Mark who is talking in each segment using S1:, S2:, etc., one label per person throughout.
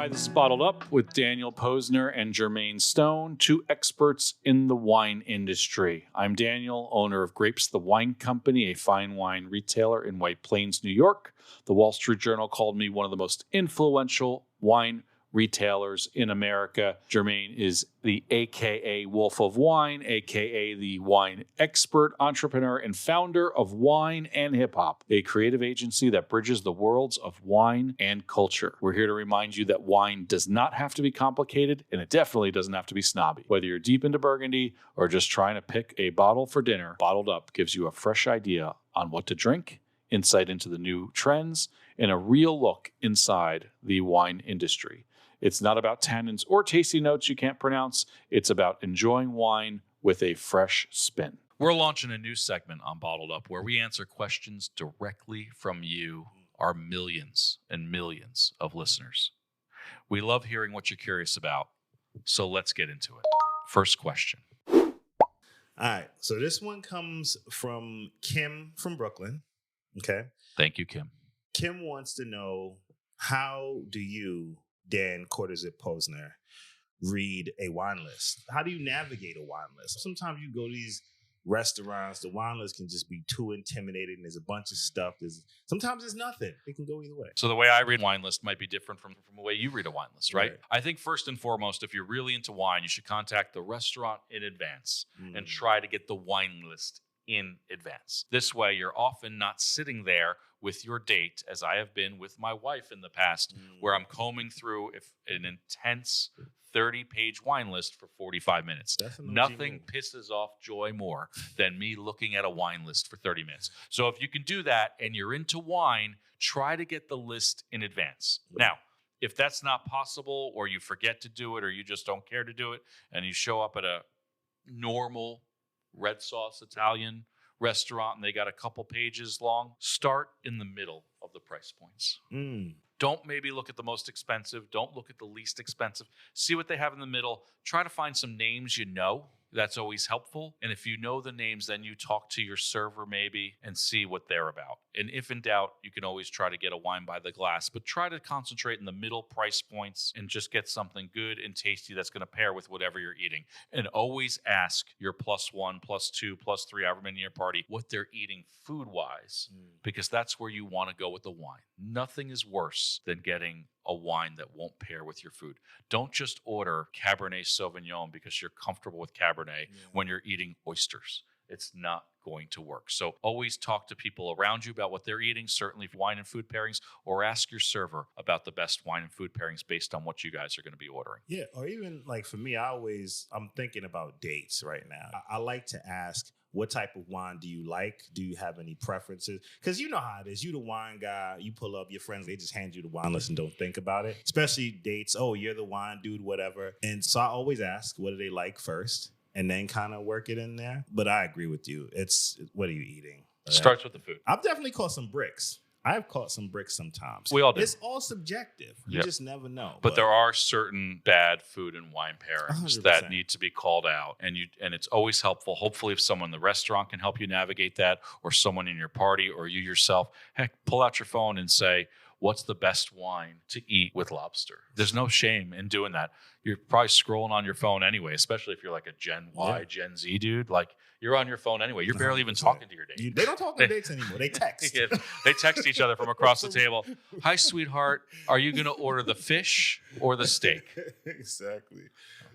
S1: Hi, this is Bottled Up with Daniel Posner and Jermaine Stone, two experts in the wine industry. I'm Daniel, owner of Grapes the Wine Company, a fine wine retailer in White Plains, New York. The Wall Street Journal called me one of the most influential wine retailers in America. Jermaine is the AKA Wolf of Wine, AKA the wine expert, entrepreneur, and founder of Wine and Hip Hop, a creative agency that bridges the worlds of wine and culture. We're here to remind you that wine does not have to be complicated, and it definitely doesn't have to be snobby. Whether you're deep into Burgundy or just trying to pick a bottle for dinner, Bottled Up gives you a fresh idea on what to drink, insight into the new trends, and a real look inside the wine industry. It's not about tannins or tasty notes you can't pronounce. It's about enjoying wine with a fresh spin. We're launching a new segment on Bottled Up where we answer questions directly from you, our millions and millions of listeners. We love hearing what you're curious about, so let's get into it. First question.
S2: All right, so this one comes from Kim from Brooklyn. Okay.
S1: Thank you, Kim.
S2: Kim wants to know, how do you, Dan Cortazip Posner, read a wine list? How do you navigate a wine list? Sometimes you go to these restaurants, the wine list can just be too intimidating. There's a bunch of stuff. Sometimes there's nothing. It can go either way.
S1: So the way I read a wine list might be different from the way you read a wine list, right? I think first and foremost, if you're really into wine, you should contact the restaurant in advance and try to get the wine list in advance. This way, you're often not sitting there with your date, as I have been with my wife in the past, where I'm combing through an intense 30-page wine list for 45 minutes. Nothing pisses off Joy more than me looking at a wine list for 30 minutes. So if you can do that and you're into wine, try to get the list in advance. Now, if that's not possible, or you forget to do it, or you just don't care to do it, and you show up at a normal red sauce Italian restaurant and they got a couple pages long, start in the middle of the price points. Don't maybe look at the most expensive. Don't look at the least expensive. See what they have in the middle. Try to find some names you know. That's always helpful. And if you know the names, then you talk to your server maybe and see what they're about. And if in doubt, you can always try to get a wine by the glass, but try to concentrate in the middle price points and just get something good and tasty that's going to pair with whatever you're eating. And always ask your +1, +2, +3, however many in your party, what they're eating food-wise, because that's where you want to go with the wine. Nothing is worse than getting a wine that won't pair with your food. Don't just order Cabernet Sauvignon because you're comfortable with Cabernet when you're eating oysters. It's not going to work. So always talk to people around you about what they're eating, certainly wine and food pairings, or ask your server about the best wine and food pairings based on what you guys are going to be ordering.
S2: Yeah, or even like for me, I'm thinking about dates right now. I like to ask, what type of wine do you like? Do you have any preferences? Because you know how it is. You the wine guy. You pull up your friends. They just hand you the wine list and don't think about it. Especially dates. Oh, you're the wine dude, whatever. And so I always ask, what do they like first? And then kind of work it in there. But I agree with you. It's, what are you eating?
S1: Starts with the food.
S2: I've definitely caught some bricks. I've caught some bricks sometimes.
S1: We all do.
S2: It's all subjective. You just never know.
S1: But there are certain bad food and wine pairings
S2: 100%.
S1: that need to be called out. And it's always helpful. Hopefully, if someone in the restaurant can help you navigate that, or someone in your party, or you yourself, heck, pull out your phone and say, what's the best wine to eat with lobster? There's no shame in doing that. You're probably scrolling on your phone anyway, especially if you're like a Gen Y, Gen Z dude. Like, you're on your phone anyway. You're barely even talking to your date.
S2: They don't talk on dates anymore. They text.
S1: They text each other from across the table. Hi, sweetheart. Are you going to order the fish or the steak?
S2: Exactly.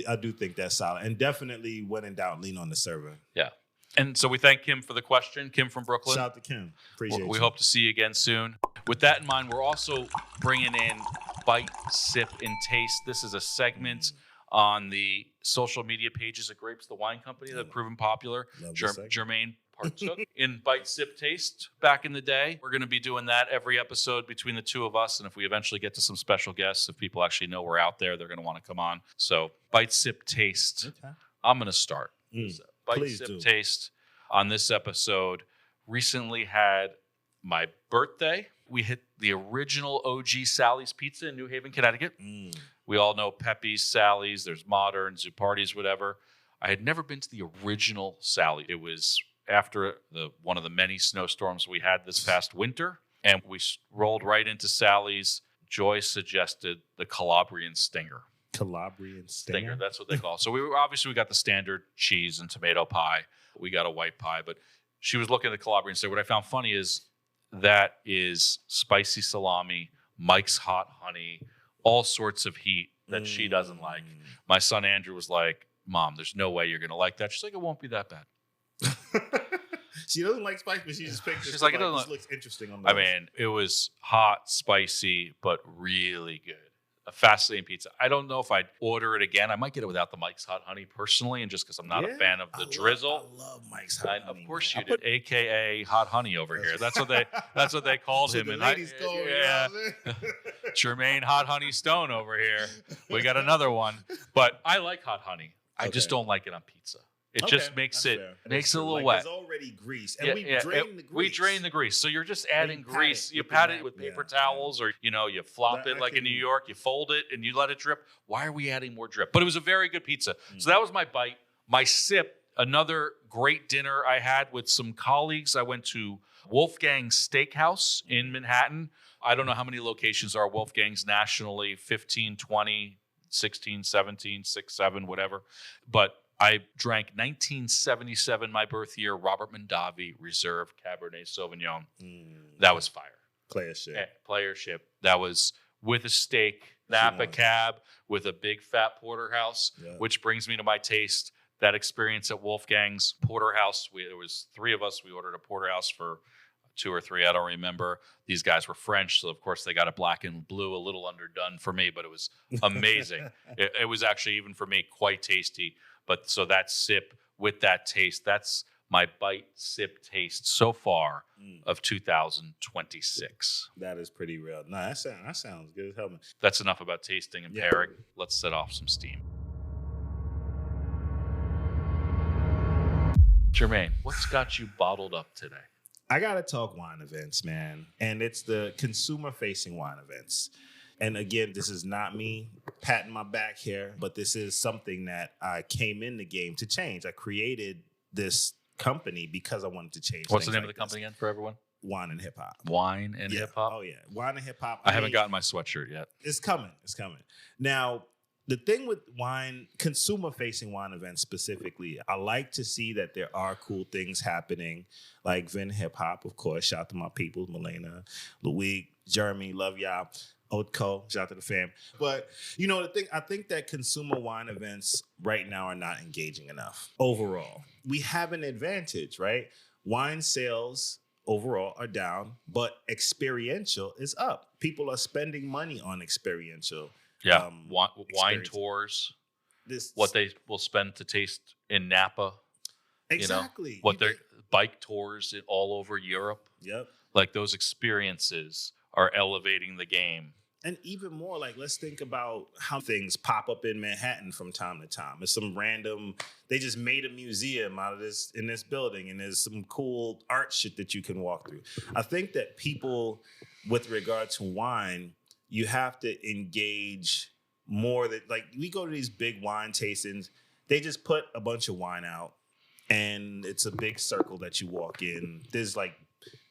S2: I do think that's solid. And definitely, when in doubt, lean on the server.
S1: Yeah. And so we thank Kim for the question. Kim from Brooklyn.
S2: Shout out to Kim. Appreciate you.
S1: We hope to see you again soon. With that in mind, we're also bringing in Bite, Sip, and Taste. This is a segment on the social media pages of Grapes the Wine Company that have proven popular. Jermaine partook in Bite, Sip, Taste back in the day. We're going to be doing that every episode between the two of us. And if we eventually get to some special guests, if people actually know we're out there, they're going to want to come on. So Bite, Sip, Taste. Okay. I'm going to start. Bite,
S2: Please
S1: Sip,
S2: do.
S1: Taste on this episode. Recently had my birthday. We hit the original OG Sally's Pizza in New Haven, Connecticut. We all know Pepe's, Sally's, there's Modern, Zupardi's, whatever. I had never been to the original Sally. It was after one of the many snowstorms we had this past winter, and we rolled right into Sally's. Joy suggested the Calabrian Stinger.
S2: Calabrian Stinger?
S1: That's what they call it. So we got the standard cheese and tomato pie. We got a white pie, but she was looking at the Calabrian Stinger. What I found funny is that is spicy salami, Mike's hot honey, all sorts of heat that she doesn't like. My son Andrew was like, Mom, there's no way you're going to like that. She's like, it won't be that bad.
S2: She doesn't like spice, but she just picked
S1: She's
S2: this.
S1: like,
S2: this looks interesting on the
S1: I mean, it was hot, spicy, but really good. A fascinating pizza. I don't know if I'd order it again. I might get it without the Mike's hot honey personally, and just because I'm not a fan of the drizzle.
S2: I love Mike's hot honey.
S1: Of course you did, AKA hot honey over here. That's what they called
S2: so
S1: him.
S2: The
S1: And
S2: ladies call
S1: Jermaine Hot Honey Stone over here. We got another one, but I like hot honey. I just don't like it on pizza. It just makes it a little wet.
S2: It's already grease, and we drain the grease.
S1: We drain the grease, so you're just adding grease. You pat it with paper towels, or you flop it like in New York. You fold it and you let it drip. Why are we adding more drip? But it was a very good pizza. So that was my bite. My sip. Another great dinner I had with some colleagues. I went to Wolfgang's Steakhouse in Manhattan. I don't know how many locations are Wolfgang's nationally, 15, 20, 16, 17, 6, 7, whatever. But I drank 1977, my birth year, Robert Mondavi Reserve Cabernet Sauvignon. That was fire.
S2: Playership.
S1: That was with a steak, Napa cab, with a big fat porterhouse, which brings me to my taste. That experience at Wolfgang's Porterhouse. There was 3 of us. We ordered a porterhouse for 2 or 3. I don't remember. These guys were French, so of course they got it black and blue, a little underdone for me, but it was amazing. It was actually, even for me, quite tasty. But so that sip with that taste, that's my bite sip taste so far of 2026.
S2: That is pretty real. No, that sounds good as hell.
S1: That's enough about tasting and pairing. Let's set off some steam. Jermaine, what's got you bottled up today?
S2: I got to talk wine events, man. And it's the consumer-facing wine events. And again, this is not me patting my back here, but this is something that I came in the game to change. I created this company because I wanted to change.
S1: What's the name of the company again for everyone?
S2: Wine and Hip Hop.
S1: Wine and Hip Hop?
S2: Oh, yeah. Wine and Hip Hop.
S1: I haven't gotten my sweatshirt yet.
S2: It's coming. Now, the thing with wine, consumer-facing wine events specifically, I like to see that there are cool things happening, like Vin Hip Hop, of course. Shout out to my people, Milena, Louis, Jeremy, love y'all. Otco, shout out to the fam. But, I think that consumer wine events right now are not engaging enough overall. We have an advantage, right? Wine sales overall are down, but experiential is up. People are spending money on experiential.
S1: Yeah, wine tours. What they will spend to taste in Napa.
S2: Exactly.
S1: What their bike tours all over Europe.
S2: Yep.
S1: Like those experiences are elevating the game.
S2: And even more, like, let's think about how things pop up in Manhattan from time to time. It's some random, they just made a museum out of this in this building, and there's some cool art shit that you can walk through. I think that people, with regard to wine, you have to engage more. That, like, we go to these big wine tastings, they just put a bunch of wine out, and it's a big circle that you walk in. There's like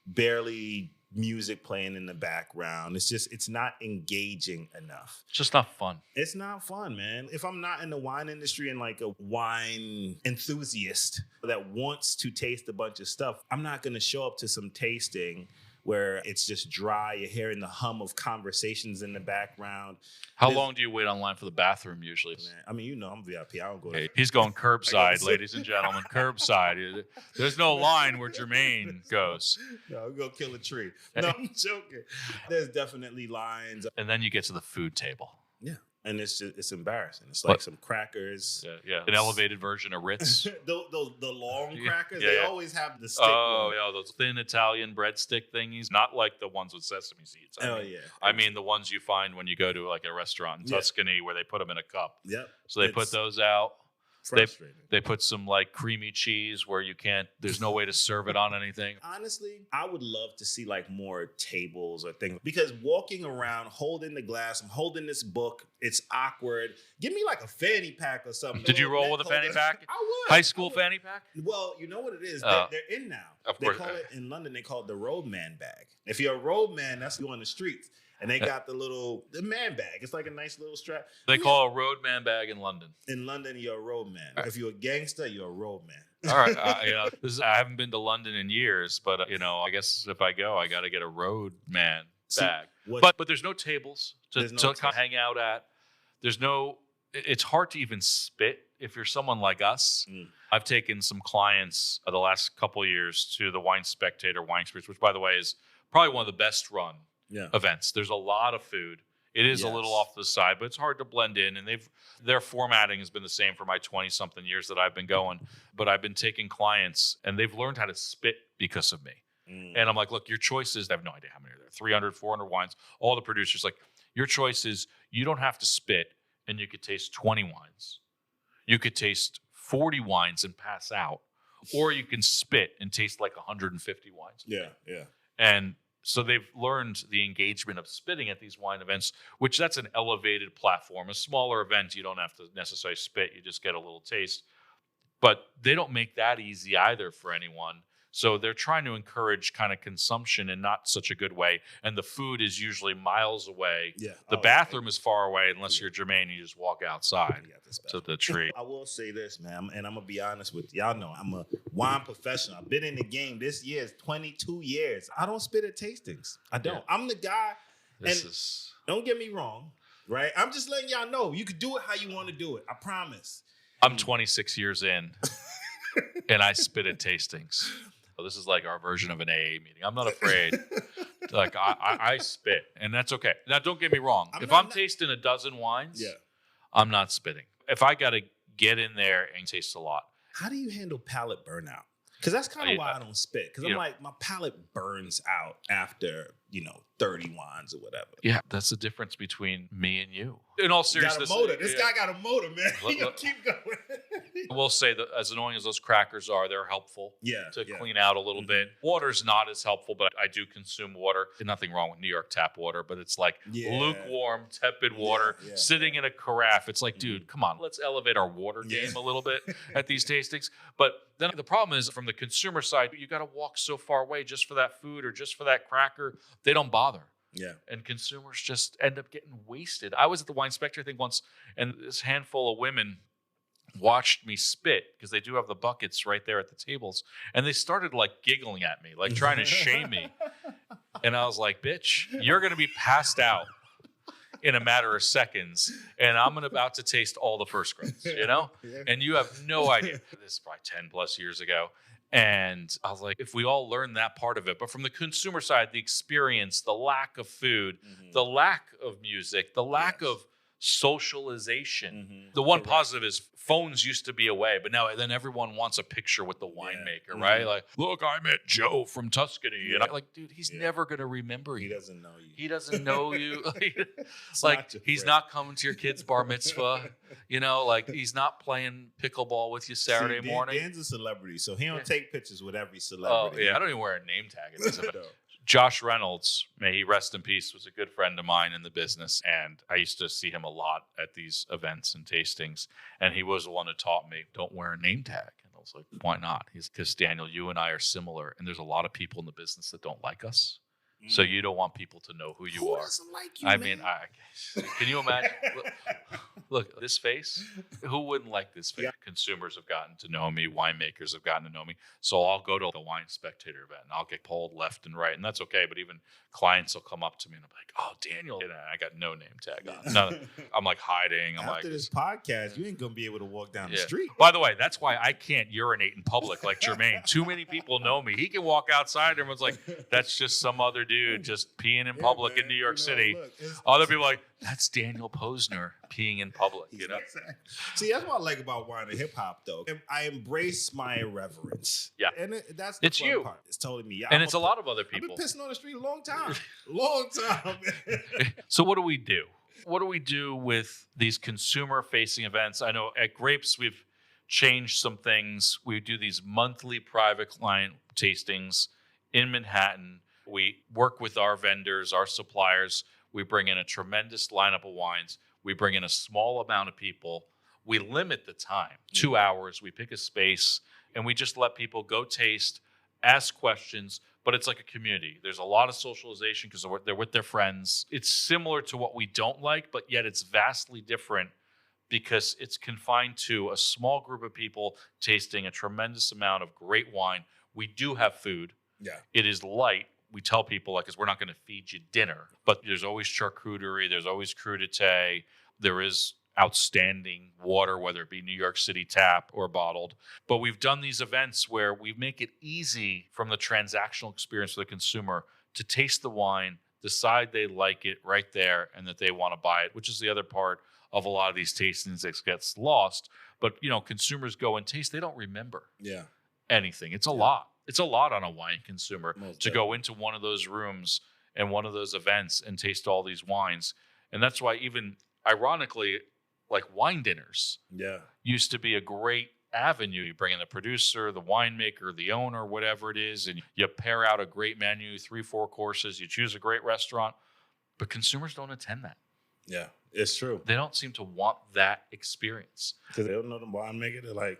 S2: barely music playing in the background. It's not engaging enough.
S1: It's just not fun.
S2: It's not fun, man. If I'm not in the wine industry and like a wine enthusiast that wants to taste a bunch of stuff, I'm not going to show up to some tasting where it's just dry. You're hearing the hum of conversations in the background.
S1: How long do you wait online for the bathroom usually?
S2: Man, I mean, I'm VIP. I don't go.
S1: Hey, he's going curbside, ladies and gentlemen. Curbside. There's no line where Jermaine goes.
S2: No, I'm going to kill a tree. No, I'm joking. There's definitely lines.
S1: And then you get to the food table.
S2: Yeah. And it's embarrassing. It's like some crackers.
S1: Yeah. An elevated version of Ritz.
S2: the long crackers,
S1: Yeah.
S2: They always have the stick.
S1: Oh, yeah, those thin Italian breadstick thingies. Not like the ones with sesame seeds. I mean the ones you find when you go to like a restaurant in Tuscany where they put them in a cup.
S2: Yep.
S1: So they put those out.
S2: Frustrating.
S1: They put some like creamy cheese where there's no way to serve it on anything.
S2: Honestly, I would love to see like more tables or things, because walking around holding the glass, I'm holding this book, it's awkward. Give me like a fanny pack or something.
S1: Did you roll with a fanny pack?
S2: I would.
S1: High school fanny pack?
S2: Well, you know what it is? They're in now.
S1: Of course.
S2: They call it in London, they call it the roadman bag. If you're a roadman, that's you on the streets. And they got the man bag. It's like a nice little strap.
S1: They call a road man bag in London.
S2: In London, you're a road man. If you're a gangster, you're a road man.
S1: All right. I haven't been to London in years, but I guess if I go, I got to get a road man bag. But there's no tables to kind of hang out at. It's hard to even spit if you're someone like us. I've taken some clients the last couple of years to the Wine Spectator Wine Experience, which, by the way, is probably one of the best run events. There's a lot of food. It is a little off to the side, but it's hard to blend in. And their formatting has been the same for my 20-something years that I've been going. But I've been taking clients, and they've learned how to spit because of me. And I'm like, look, your choices, I have no idea how many are there, 300, 400 wines. All the producers, like, your choice is you don't have to spit, and you could taste 20 wines. You could taste 40 wines and pass out. Or you can spit and taste like 150 wines.
S2: Yeah.
S1: And so they've learned the engagement of spitting at these wine events, which that's an elevated platform. A smaller event, you don't have to necessarily spit. You just get a little taste. But they don't make that easy either for anyone. So they're trying to encourage kind of consumption in not such a good way. And the food is usually miles away.
S2: Yeah.
S1: The bathroom is far away unless you're Jermaine. You just walk outside to the tree.
S2: I will say this, man, and I'm going to be honest with you. Y'all know I'm a wine professional. I've been in the game this year. It's 22 years. I don't spit at tastings. I don't. Yeah. I'm the guy. Don't get me wrong, right? I'm just letting y'all know. You can do it how you want to do it. I promise.
S1: I'm 26 years in, and I spit at tastings. This is like our version of an AA meeting. I'm not afraid. Like I spit, and that's okay. Now, don't get me wrong. If I'm tasting a dozen wines, I'm not spitting. If I got to get in there and taste a lot.
S2: How do you handle palate burnout? Because that's kind of why I don't spit. Because I'm like, my palate burns out after 30 wines or whatever.
S1: Yeah, that's the difference between me and you. In all seriousness,
S2: got a motor. This guy got a motor, man. Keep going.
S1: We'll say that as annoying as those crackers are, they're helpful to clean out a little bit. Water's not as helpful, but I do consume water. There's nothing wrong with New York tap water, but it's like lukewarm, tepid water sitting in a carafe. It's like, dude, come on, let's elevate our water game a little bit at these tastings. But then the problem is, from the consumer side, you got to walk so far away just for that food or just for that cracker. They don't bother.
S2: Yeah.
S1: And consumers just end up getting wasted. I was at the Wine Spectator thing once, and this handful of women watched me spit because they do have the buckets right there at the tables. And they started like giggling at me, like trying to shame me. And I was like, bitch, you're going to be passed out in a matter of seconds. And I'm about to taste all the first grades, And you have no idea. This is probably 10 plus years ago. And I was like, if we all learn that part of it, but from the consumer side, the experience, the lack of food, the lack of music, the lack of socialization. The one positive is phones used to be a way, but now then everyone wants a picture with the winemaker, right? Like, look, I met Joe from Tuscany. And I'm like, dude, he's never going to remember you.
S2: He doesn't know you.
S1: He doesn't know you. Like, he's not coming to your kid's bar mitzvah. Like, he's not playing pickleball with you Saturday morning.
S2: Dan's a celebrity, so he don't take pictures with every celebrity.
S1: Oh, yeah. I don't even wear a name tag in this event. Josh Reynolds, may he rest in peace, was a good friend of mine in the business. And I used to see him a lot at these events and tastings. And he was the one who taught me, don't wear a name tag. And I was like, why not? He's because, Daniel, you and I are similar. And there's a lot of people in the business that don't like us. So you don't want people to know who you are.
S2: Who doesn't like you,
S1: I
S2: man?
S1: mean, can you imagine? Look, this face. Who wouldn't like this face? Yeah. Consumers have gotten to know me. Winemakers have gotten to know me. So I'll go to the Wine Spectator event, and I'll get pulled left and right, and that's okay. But even clients will come up to me and I'm like, "Oh, Daniel," and I got no name tag on. No, I'm like hiding.
S2: After this podcast, you ain't gonna be able to walk down the street.
S1: By the way, that's why I can't urinate in public like Jermaine. Too many people know me. He can walk outside, and everyone's like, "That's just some other dude just peeing in public in New York City." Look, other people are like, "That's Daniel Posner peeing in public."
S2: See, that's what I like about wine and hip hop, though. I embrace my irreverence.
S1: Yeah,
S2: and that's the fun
S1: you.
S2: Part. It's totally me.
S1: And it's a lot of other people.
S2: I've been pissing on the street a long time. Long time.
S1: So what do we do? What do we do with these consumer-facing events? I know at Grapes we've changed some things. We do these monthly private client tastings in Manhattan. We work with our vendors, our suppliers. We bring in a tremendous lineup of wines. We bring in a small amount of people. We limit the time, 2 hours. We pick a space, and we just let people go taste ask questions, but it's like a community. There's a lot of socialization because they're with their friends. It's similar to what we don't like, but yet it's vastly different because it's confined to a small group of people tasting a tremendous amount of great wine. We do have food.
S2: Yeah.
S1: It is light. We tell people, like, because we're not going to feed you dinner, but there's always charcuterie. There's always crudité. There is outstanding water, whether it be New York City tap or bottled. But we've done these events where we make it easy from the transactional experience for the consumer to taste the wine, decide they like it right there, and that they want to buy it, which is the other part of a lot of these tastings that gets lost. But, consumers go and taste. They don't remember anything. It's a lot. It's a lot on a wine consumer to go into one of those rooms and one of those events and taste all these wines. And that's why even, ironically, like wine dinners used to be a great avenue. You bring in the producer, the winemaker, the owner, whatever it is, and you pair out a great menu, 3-4 courses. You choose a great restaurant. But consumers don't attend that.
S2: Yeah, it's true.
S1: They don't seem to want that experience.
S2: Because they don't know the winemaker. They're like,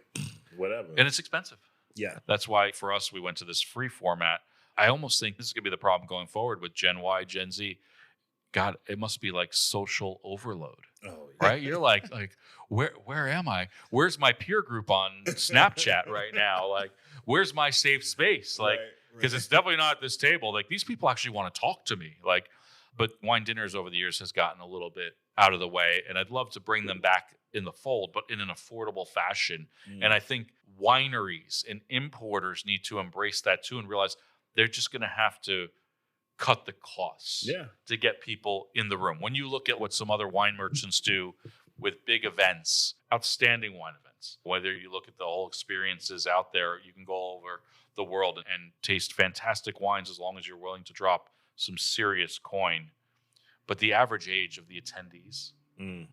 S2: whatever.
S1: And it's expensive.
S2: Yeah.
S1: That's why for us, we went to this free format. I almost think this is going to be the problem going forward with Gen Y, Gen Z. God, it must be like social overload. Oh, yeah. Right? You're like, where am I? Where's my peer group on Snapchat right now? Like, where's my safe space? Like, because it's definitely not at this table. Like, these people actually want to talk to me. Like, but wine dinners over the years has gotten a little bit out of the way, and I'd love to bring them back in the fold, but in an affordable fashion. And I think wineries and importers need to embrace that too and realize they're just going to have to cut the costs to get people in the room. When you look at what some other wine merchants do with big events, outstanding wine events, whether you look at the whole experiences out there, you can go over the world and taste fantastic wines as long as you're willing to drop some serious coin. But the average age of the attendees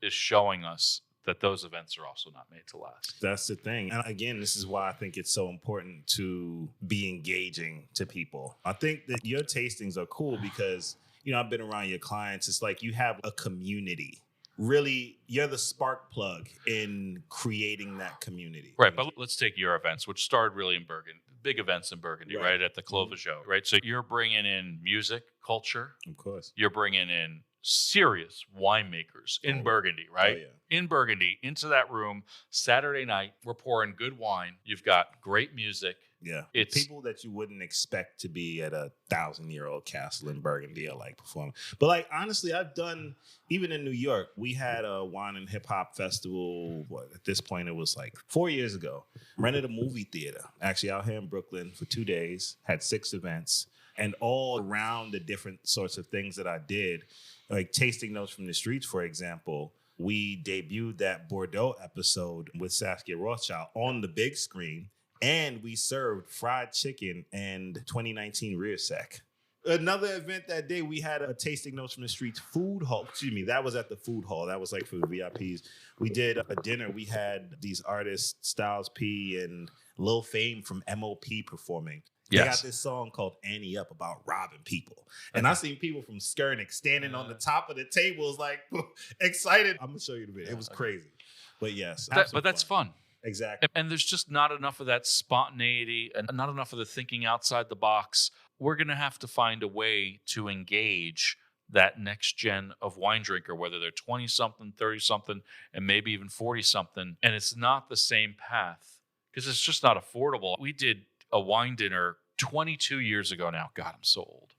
S1: is showing us that those events are also not made to last.
S2: That's the thing. And again, this is why I think it's so important to be engaging to people. I think that your tastings are cool because, I've been around your clients. It's like you have a community. Really, you're the spark plug in creating that community.
S1: Right, but let's take your events, which started really in Burgundy. Big events in Burgundy, right? At the Clova Show, right? So you're bringing in music, culture.
S2: Of course.
S1: You're bringing in serious winemakers in Burgundy, right?
S2: Oh, yeah.
S1: In Burgundy, into that room, Saturday night, we're pouring good wine. You've got great music.
S2: Yeah. It's people that you wouldn't expect to be at a 1,000-year-old castle in Burgundy are like performing. But like, honestly, I've done, even in New York, we had a wine and hip hop festival. At this point, it was like 4 years ago. Rented a movie theater, actually out here in Brooklyn for 2 days, had 6 events. And all around the different sorts of things that I did, like Tasting Notes from the Streets, for example, we debuted that Bordeaux episode with Saskia Rothschild on the big screen. And we served fried chicken and 2019 rear sec. Another event that day, we had a Tasting Notes from the Streets food hall. Excuse me, that was at the food hall. That was like for the VIPs. We did a dinner. We had these artists, Styles P and Lil Fame from MOP performing. They got this song called Annie Up about robbing people. And I seen people from Skernick standing on the top of the tables like excited. I'm going to show you the video. It was crazy. But yes.
S1: But that's fun.
S2: Exactly.
S1: And there's just not enough of that spontaneity and not enough of the thinking outside the box. We're going to have to find a way to engage that next gen of wine drinker, whether they're 20-something, 30-something, and maybe even 40-something. And it's not the same path because it's just not affordable. We did a wine dinner 22 years ago now. God, I'm so old.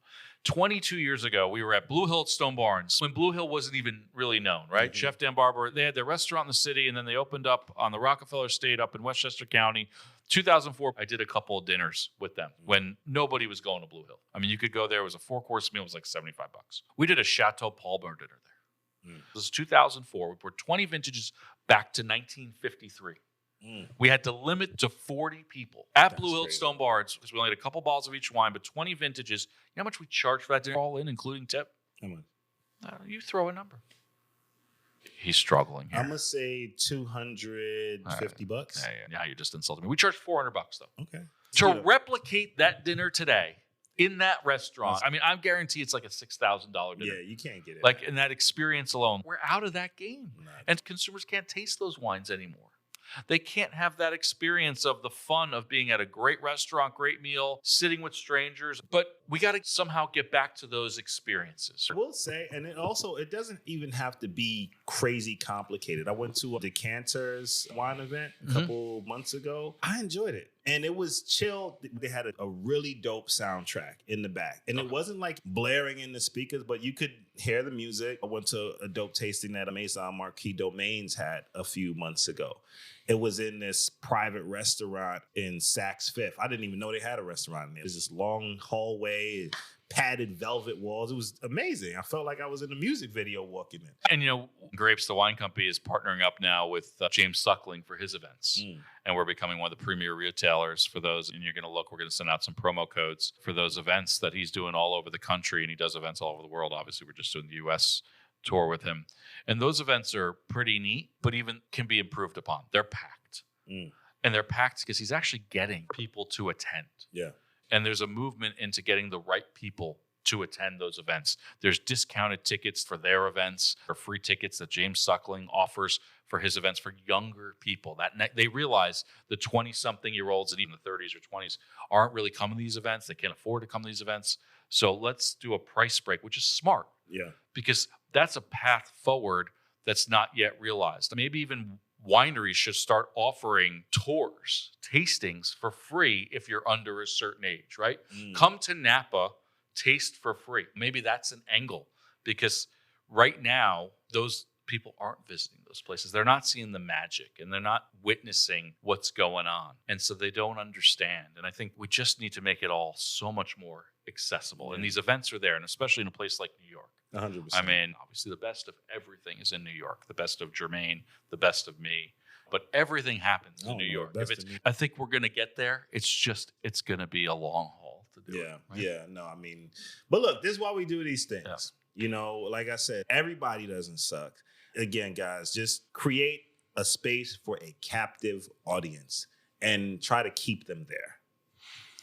S1: 22 years ago, we were at Blue Hill at Stone Barns when Blue Hill wasn't even really known, right? Mm-hmm. Chef Dan Barber, they had their restaurant in the city, and then they opened up on the Rockefeller Estate up in Westchester County. 2004, I did a couple of dinners with them when nobody was going to Blue Hill. I mean, you could go there. It was a 4-course meal. It was like $75. We did a Chateau Paulbert dinner there. This is 2004. We poured 20 vintages back to 1953. We had to limit to 40 people at Blue Hill Stone Barns because we only had a couple bottles of each wine, but 20 vintages. You know how much we charged for that dinner all in, including tip?
S2: How much?
S1: You throw a number. He's struggling here.
S2: I'm going to say $250.
S1: Yeah, you just insulted me. We charged $400 though.
S2: Okay.
S1: To replicate that dinner today in that restaurant, I mean, I guarantee it's like a $6,000 dinner.
S2: Yeah, you can't get it.
S1: Like in that experience alone, we're out of that game. And consumers can't taste those wines anymore. They can't have that experience of the fun of being at a great restaurant, great meal, sitting with strangers. But we got to somehow get back to those experiences.
S2: I will say, and it doesn't even have to be crazy complicated. I went to a Decanter's wine event a couple months ago. I enjoyed it. And it was chill. They had a really dope soundtrack in the back. And it wasn't like blaring in the speakers, but you could hear the music. I went to a dope tasting that Maison Marquis Domains had a few months ago. It was in this private restaurant in Saks Fifth. I didn't even know they had a restaurant in there. It was this long hallway, padded velvet walls. It was amazing. I felt like I was in a music video walking in.
S1: And, Grapes, the wine company, is partnering up now with James Suckling for his events. And we're becoming one of the premier retailers for those. And you're going to look, we're going to send out some promo codes for those events that he's doing all over the country. And he does events all over the world. Obviously, we're just doing the U.S. tour with him. And those events are pretty neat, but even can be improved upon. They're packed. And they're packed because he's actually getting people to attend.
S2: Yeah.
S1: And there's a movement into getting the right people to attend those events. There's discounted tickets for their events, or free tickets that James Suckling offers for his events for younger people. They realize the 20-something-year-olds and even the 30s or 20s aren't really coming to these events. They can't afford to come to these events. So let's do a price break, which is smart.
S2: Yeah.
S1: Because that's a path forward that's not yet realized. Maybe even wineries should start offering tours, tastings for free if you're under a certain age, right? Come to Napa, taste for free. Maybe that's an angle, because right now those people aren't visiting those places. They're not seeing the magic, and they're not witnessing what's going on. And so they don't understand. And I think we just need to make it all so much more accessible. And these events are there, and especially in a place like New York.
S2: 100%.
S1: I mean, obviously the best of everything is in New York. The best of Jermaine, the best of me. But everything happens in New York. I think we're going to get there. It's going to be a long haul to do it. Right?
S2: Yeah. No, I mean, but look, this is why we do these things. Yeah. Like I said, everybody doesn't suck. Again, guys, just create a space for a captive audience and try to keep them there.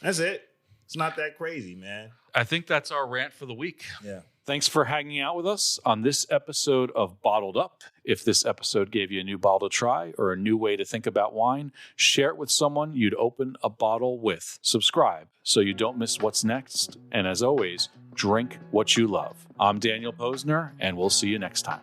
S2: That's it. It's not that crazy, man.
S1: I think that's our rant for the week.
S2: Yeah.
S3: Thanks for hanging out with us on this episode of Bottled Up. If this episode gave you a new bottle to try or a new way to think about wine, share it with someone you'd open a bottle with. Subscribe so you don't miss what's next. And as always, drink what you love. I'm Daniel Posner, and we'll see you next time.